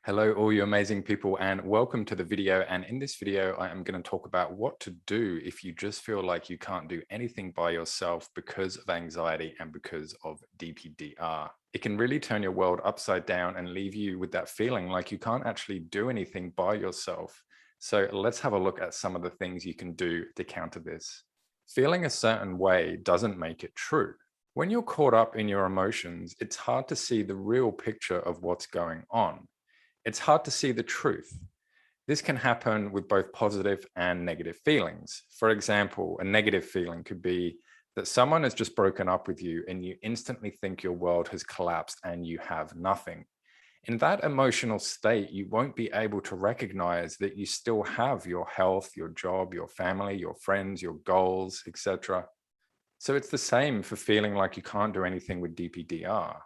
Hello, all you amazing people, and welcome to the video. And in this video, I am going to talk about what to do if you just feel like you can't do anything by yourself because of anxiety and because of DPDR. It can really turn your world upside down and leave you with that feeling like you can't actually do anything by yourself. So let's have a look at some of the things you can do to counter this. Feeling a certain way doesn't make it true. When you're caught up in your emotions, it's hard to see the real picture of what's going on. It's hard to see the truth. This can happen with both positive and negative feelings. For example, a negative feeling could be that someone has just broken up with you and you instantly think your world has collapsed and you have nothing. In that emotional state, you won't be able to recognize that you still have your health, your job, your family, your friends, your goals, etc. So it's the same for feeling like you can't do anything with DPDR.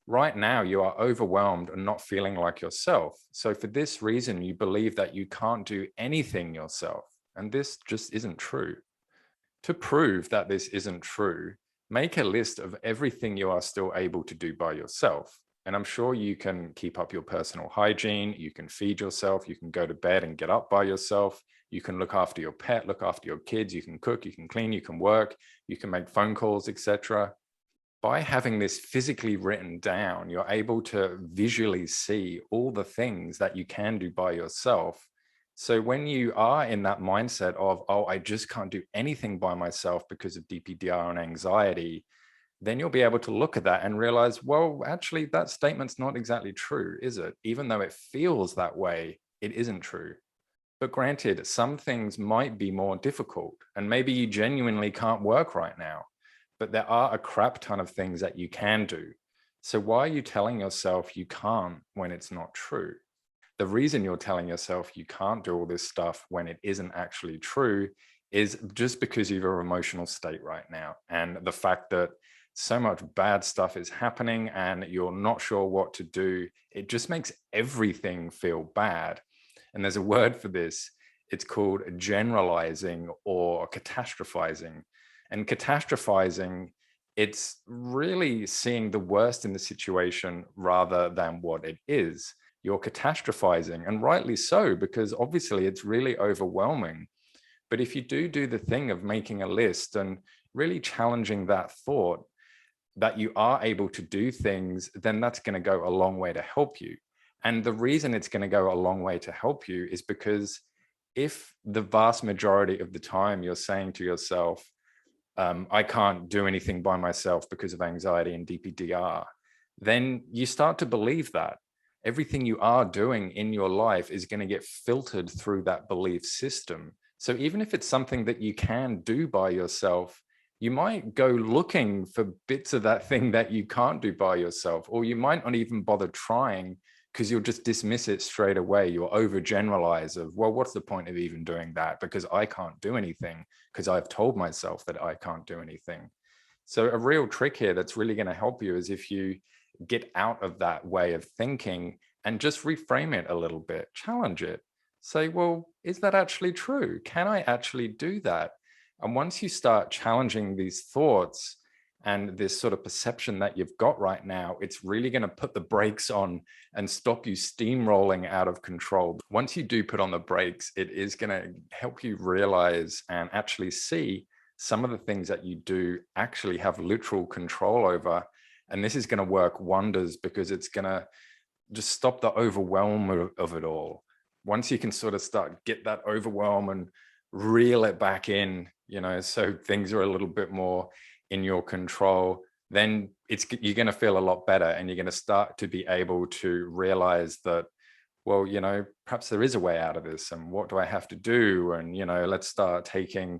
Right now, you are overwhelmed and not feeling like yourself. So for this reason, you believe that you can't do anything yourself. And this just isn't true. To prove that this isn't true, make a list of everything you are still able to do by yourself. And I'm sure you can keep up your personal hygiene, you can feed yourself, you can go to bed and get up by yourself, you can look after your pet, look after your kids, you can cook, you can clean, you can work, you can make phone calls, etc. By having this physically written down, you're able to visually see all the things that you can do by yourself. So when you are in that mindset of, oh, I just can't do anything by myself because of DPDR and anxiety, then you'll be able to look at that and realize, well, actually, that statement's not exactly true, is it? Even though it feels that way, it isn't true. But granted, some things might be more difficult, and maybe you genuinely can't work right now. But there are a crap ton of things that you can do. So why are you telling yourself you can't when it's not true? The reason you're telling yourself you can't do all this stuff when it isn't actually true is just because of your emotional state right now. And the fact that so much bad stuff is happening and you're not sure what to do, it just makes everything feel bad. And there's a word for this. It's called generalizing or catastrophizing. And catastrophizing, it's really seeing the worst in the situation rather than what it is. You're catastrophizing, and rightly so, because obviously it's really overwhelming. But if you do the thing of making a list and really challenging that thought that you are able to do things, then that's going to go a long way to help you. And the reason it's going to go a long way to help you is because if the vast majority of the time you're saying to yourself, I can't do anything by myself because of anxiety and DPDR, then you start to believe that everything you are doing in your life is going to get filtered through that belief system. So even if it's something that you can do by yourself, you might go looking for bits of that thing that you can't do by yourself, or you might not even bother trying because you'll just dismiss it straight away. You'll overgeneralize of, well, what's the point of even doing that? Because I can't do anything because I've told myself that I can't do anything. So a real trick here that's really going to help you is if you get out of that way of thinking and just reframe it a little bit, challenge it. Say, well, is that actually true? Can I actually do that? And once you start challenging these thoughts and this sort of perception that you've got right now, it's really going to put the brakes on and stop you steamrolling out of control. Once you do put on the brakes, it is going to help you realize and actually see some of the things that you do actually have literal control over. And this is going to work wonders because it's going to just stop the overwhelm of it all. Once you can sort of get that overwhelm and reel it back in, so things are a little bit more in your control, then you're going to feel a lot better, and you're going to start to be able to realize that, well, perhaps there is a way out of this, and what do I have to do? And, let's start taking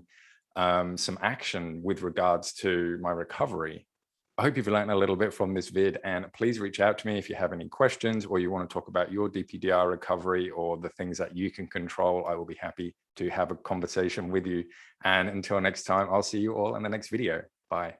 some action with regards to my recovery. I hope you've learned a little bit from this vid, and please reach out to me if you have any questions or you want to talk about your DPDR recovery or the things that you can control. I will be happy to have a conversation with you. And until next time, I'll see you all in the next video. Bye.